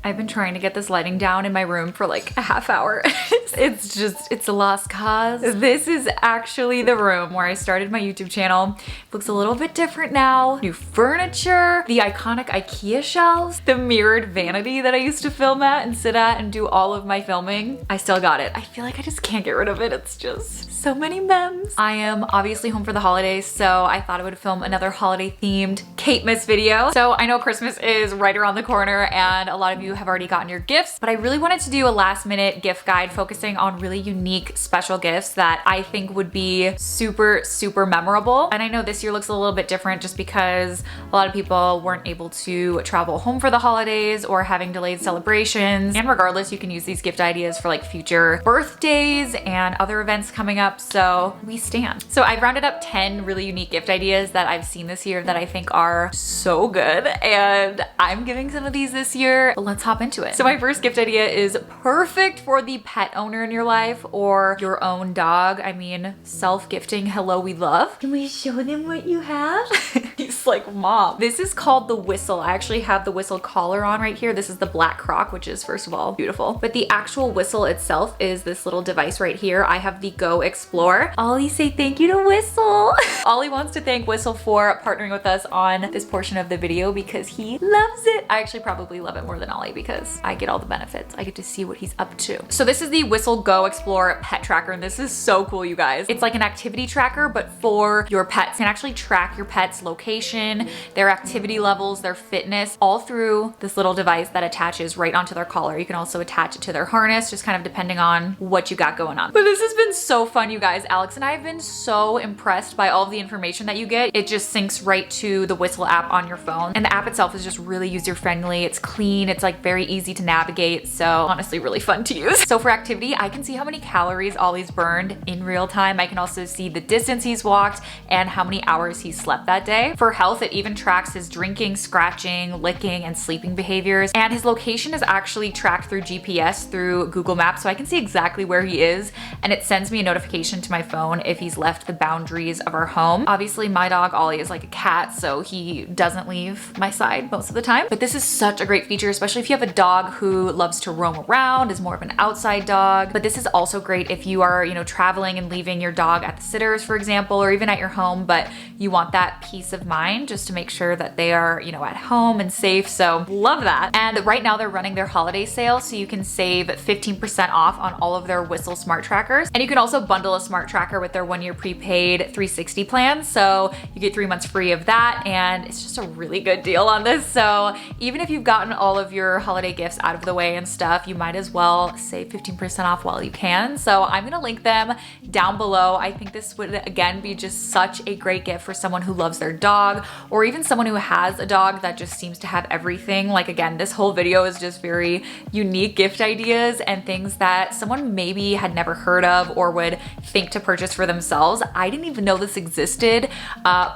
I've been trying to get this lighting down in my room for like a half hour. It's a lost cause. This is actually the room where I started my YouTube channel. It looks a little bit different now. New furniture, the iconic IKEA shelves, the mirrored vanity that I used to film at and sit at and do all of my filming. I still got it. I feel like I just can't get rid of it. It's just so many memes. I am obviously home for the holidays, so I thought I would film another holiday themed caitmas video. So I know Christmas is right around the corner and a lot of you have already gotten your gifts, but I really wanted to do a last minute gift guide focusing on really unique special gifts that I think would be super, super memorable. And I know this year looks a little bit different just because a lot of people weren't able to travel home for the holidays or having delayed celebrations. And regardless, you can use these gift ideas for like future birthdays and other events coming up. So we stand. So I've rounded up 10 really unique gift ideas that I've seen this year that I think are so good. And I'm giving some of these this year, but let's hop into it. So my first gift idea is perfect for the pet owner in your life or your own dog. I mean, self-gifting, hello, we love. Can we show them what you have? He's like, Mom. This is called the whistle. I actually have the whistle collar on right here. This is the black croc, which is first of all beautiful. But the actual whistle itself is this little device right here. I have the Go Explore. Ollie, say thank you to Whistle. Ollie wants to thank Whistle for partnering with us on this portion of the video because he loves it. I actually probably love it more than Ollie because I get all the benefits. I get to see what he's up to. So this is the Whistle Go Explore pet tracker, and this is so cool, you guys. It's like an activity tracker, but for your pets. You can actually track your pet's location, their activity levels, their fitness, all through this little device that attaches right onto their collar. You can also attach it to their harness, just kind of depending on what you got going on. But this has been so fun, you guys. Alex and I have been so impressed by all of the information that you get. It just syncs right to the Whistle app on your phone. And the app itself is just really user-friendly. It's clean. It's like very easy to navigate. So honestly, really fun to use. So for activity, I can see how many calories Ollie's burned in real time. I can also see the distance he's walked and how many hours he slept that day. For health, it even tracks his drinking, scratching, licking, and sleeping behaviors. And his location is actually tracked through GPS through Google Maps. So I can see exactly where he is. And it sends me a notification to my phone if he's left the boundaries of our home. Obviously, my dog Ollie is like a cat, so he doesn't leave my side most of the time. But this is such a great feature, especially if you have a dog who loves to roam around, is more of an outside dog. But this is also great if you are, traveling and leaving your dog at the sitters, for example, or even at your home, but you want that peace of mind just to make sure that they are, at home and safe. So love that. And right now they're running their holiday sale, so you can save 15% off on all of their Whistle smart trackers. And you can also bundle a smart tracker with their 1-year prepaid 360 plan. So you get 3 months free of that. And it's just a really good deal on this. So even if you've gotten all of your holiday gifts out of the way and stuff, you might as well save 15% off while you can. So I'm gonna link them down below. I think this would again be just such a great gift for someone who loves their dog, or even someone who has a dog that just seems to have everything. Like again, this whole video is just very unique gift ideas and things that someone maybe had never heard of or would think to purchase for themselves. I didn't even know this existed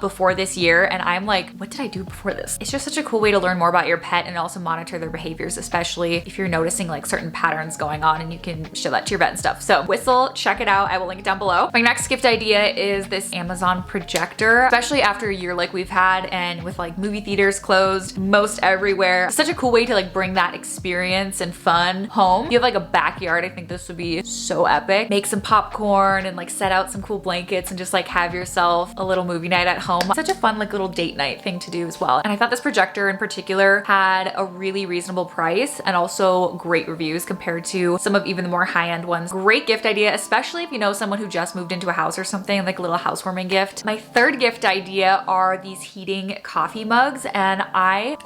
before this year, and I'm like, what did I do before this? It's just such a cool way to learn more about your pet and also monitor their behaviors, especially if you're noticing like certain patterns going on, and you can show that to your vet and stuff. So Whistle, check it out. I will link it down below. My next gift idea is this Amazon projector, especially after a year like we've had and with like movie theaters closed most everywhere. It's such a cool way to like bring that experience and fun home. If you have like a backyard, I think this would be so epic. Make some popcorn and like set out some cool blankets and just like have yourself a little movie night at home. Such a fun like little date night thing to do as well. And I thought this projector in particular had a really reasonable price and also great reviews compared to some of even the more high-end ones. Great gift idea, especially if you know someone who just moved into a house or something, like a little housewarming gift. My third gift idea are these heating coffee mugs, and I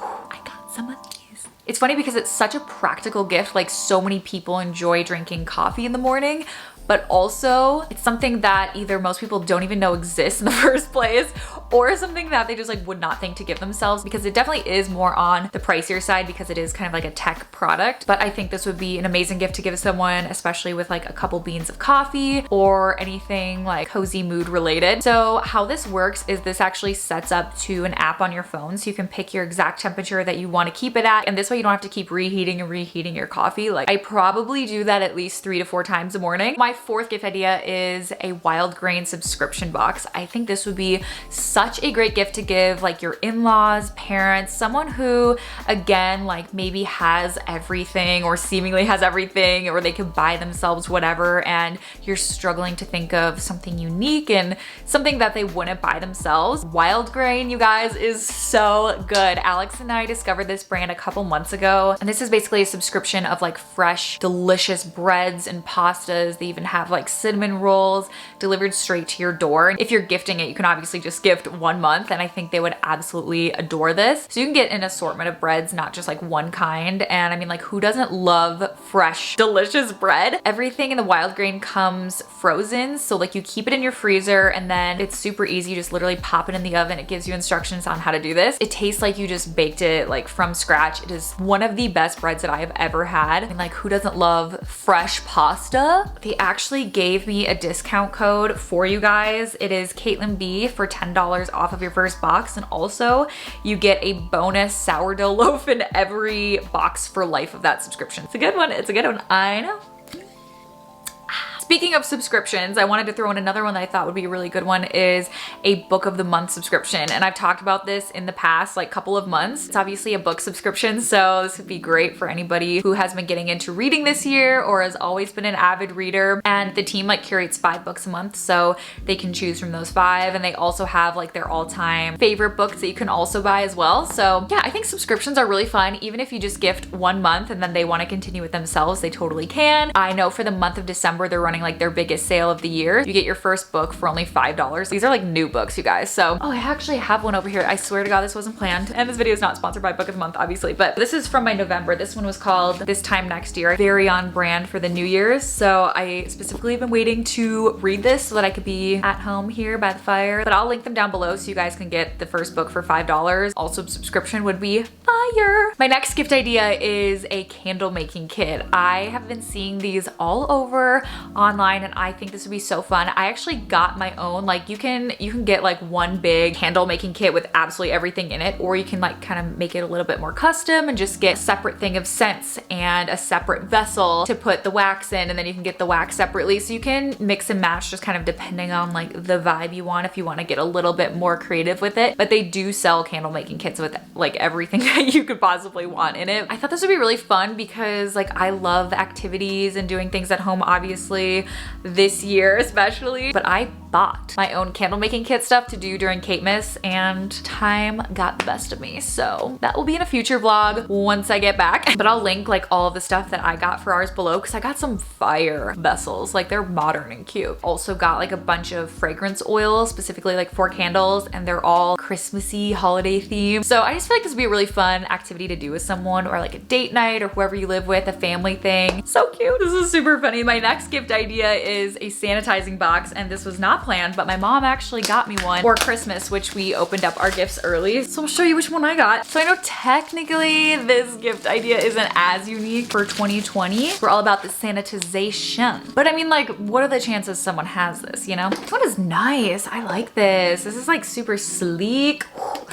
got some of these. It's funny because it's such a practical gift. Like so many people enjoy drinking coffee in the morning, but also it's something that either most people don't even know exists in the first place, or something that they just like would not think to give themselves, because it definitely is more on the pricier side because it is kind of like a tech product. But I think this would be an amazing gift to give someone, especially with like a couple beans of coffee or anything like cozy mood related. So how this works is this actually sets up to an app on your phone, so you can pick your exact temperature that you want to keep it at, and this way you don't have to keep reheating and reheating your coffee. Like I probably do that at least 3 to 4 times a morning. My fourth gift idea is a WILDGRAIN subscription box. I think this would be such such a great gift to give like your in-laws, parents, someone who again like maybe has everything or seemingly has everything, or they could buy themselves whatever and you're struggling to think of something unique and something that they wouldn't buy themselves. WILDGRAIN, you guys, is so good. Alex and I discovered this brand a couple months ago, and this is basically a subscription of like fresh, delicious breads and pastas. They even have like cinnamon rolls delivered straight to your door. If you're gifting it, you can obviously just gift 1 month, and I think they would absolutely adore this. So you can get an assortment of breads, not just like one kind. And I mean, like, who doesn't love fresh, delicious bread? Everything in the WILDGRAIN comes frozen. So like you keep it in your freezer, and then it's super easy. You just literally pop it in the oven. It gives you instructions on how to do this. It tastes like you just baked it like from scratch. It is one of the best breads that I have ever had. I mean, like, who doesn't love fresh pasta? They actually gave me a discount code for you guys. It is CAITLINBEA for $10 off of your first box. And also you get a bonus sourdough loaf in every box for life of that subscription. It's a good one. It's a good one. I know. Speaking of subscriptions, I wanted to throw in another one that I thought would be a really good one, is a book of the month subscription. And I've talked about this in the past like couple of months. It's obviously a book subscription, so this would be great for anybody who has been getting into reading this year or has always been an avid reader. And the team like curates 5 books a month, so they can choose from those 5. And they also have like their all-time favorite books that you can also buy as well. So yeah, I think subscriptions are really fun. Even if you just gift 1 month and then they want to continue with themselves, they totally can. I know for the month of December, they're running like their biggest sale of the year. You get your first book for only $5. These are like new books, you guys. So, oh, I actually have one over here. I swear to God, this wasn't planned. And this video is not sponsored by Book of the Month, obviously, but this is from my November. This one was called This Time Next Year. Very on brand for the New Year's. So I specifically have been waiting to read this so that I could be at home here by the fire. But I'll link them down below so you guys can get the first book for $5. Also, subscription would be fire. My next gift idea is a candle making kit. I have been seeing these all over online, and I think this would be so fun. I actually got my own. Like, you can get like one big candle making kit with absolutely everything in it, or you can like kind of make it a little bit more custom and just get a separate thing of scents and a separate vessel to put the wax in, and then you can get the wax separately. So you can mix and match just kind of depending on like the vibe you want, if you want to get a little bit more creative with it. But they do sell candle making kits with like everything that you could possibly want in it. I thought this would be really fun because like I love activities and doing things at home, obviously this year especially, but I bought my own candle making kit stuff to do during caitmas, and time got the best of me. So that will be in a future vlog once I get back, but I'll link like all of the stuff that I got for ours below, because I got some fire vessels. Like, they're modern and cute. Also got like a bunch of fragrance oil specifically like for candles, and they're all Christmassy, holiday themed. So I just feel like this would be a really fun activity to do with someone, or like a date night, or whoever you live with, a family thing. So cute. This is super funny. My next gift idea is a sanitizing box, and this was not planned, but my mom actually got me one for Christmas, which we opened up our gifts early. So I'll show you which one I got. So I know technically this gift idea isn't as unique for 2020. We're all about the sanitization. But I mean, like, what are the chances someone has this, you know? This one is nice. I like this. This is like super sleek.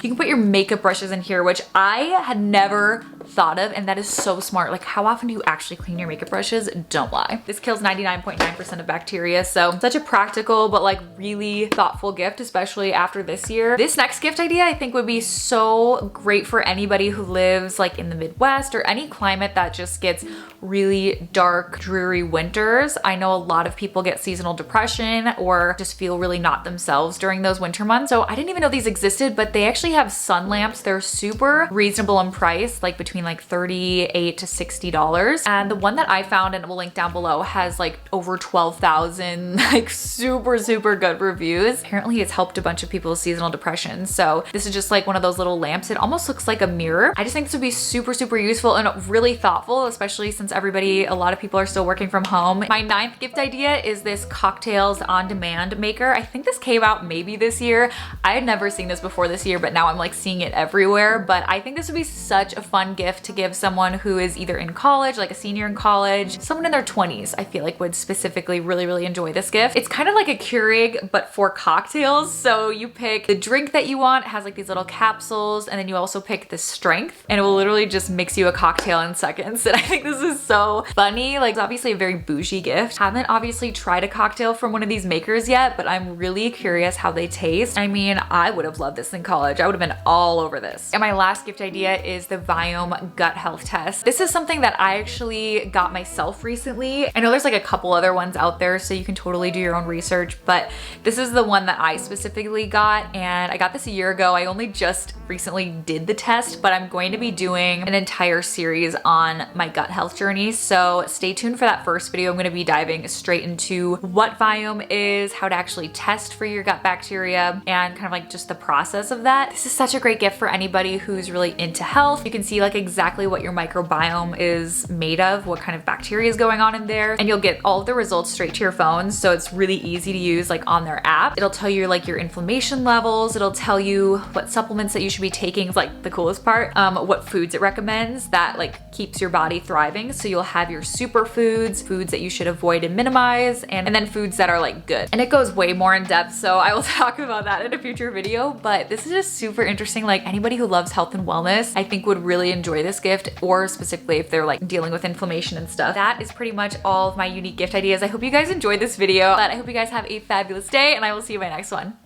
You can put your makeup brushes in here, which I had never thought of, and that is so smart. Like, how often do you actually clean your makeup brushes? Don't lie. This kills 99.9% of bacteria, so such a practical but like really thoughtful gift, especially after this year. This next gift idea I think would be so great for anybody who lives like in the Midwest or any climate that just gets really dark, dreary winters. I know a lot of people get seasonal depression or just feel really not themselves during those winter months. So I didn't even know these existed, but they actually have sun lamps. They're super reasonable in price, like between like $38 to $60. And the one that I found, and we'll link down below, has like over 12,000 like super good reviews. Apparently it's helped a bunch of people with seasonal depression. So this is just like one of those little lamps. It almost looks like a mirror. I just think this would be super useful and really thoughtful, especially since a lot of people are still working from home. My 9th gift idea is this cocktails on demand maker. I think this came out maybe this year. I had never seen this before this year, but now I'm like seeing it everywhere. But I think this would be such a fun gift gift to give someone who is either in college, like a senior in college, someone in their 20s, I feel like would specifically really enjoy this gift. It's kind of like a Keurig, but for cocktails. So you pick the drink that you want, it has like these little capsules, and then you also pick the strength, and it will literally just mix you a cocktail in seconds. And I think this is so funny. Like, it's obviously a very bougie gift. Haven't obviously tried a cocktail from one of these makers yet, but I'm really curious how they taste. I mean, I would have loved this in college. I would have been all over this. And my last gift idea is the VIOME gut health test. This is something that I actually got myself recently. I know there's like a couple other ones out there, so you can totally do your own research, but this is the one that I specifically got, and I got this a year ago. I only just recently did the test, but I'm going to be doing an entire series on my gut health journey, so stay tuned for that first video. I'm going to be diving straight into what VIOME is, how to actually test for your gut bacteria, and kind of like just the process of that. This is such a great gift for anybody who's really into health. You can see like exactly what your microbiome is made of, what kind of bacteria is going on in there, and you'll get all of the results straight to your phone. So it's really easy to use like on their app. It'll tell you like your inflammation levels. It'll tell you what supplements that you should be taking. It's like the coolest part, what foods it recommends that like keeps your body thriving. So you'll have your superfoods, foods that you should avoid and minimize, and then foods that are like good. And it goes way more in depth, so I will talk about that in a future video, but this is just super interesting. Like, anybody who loves health and wellness, I think would really enjoy this gift, or specifically if they're like dealing with inflammation and stuff. That is pretty much all of my unique gift ideas. I hope you guys enjoyed this video, but I hope you guys have a fabulous day, and I will see you in my next one.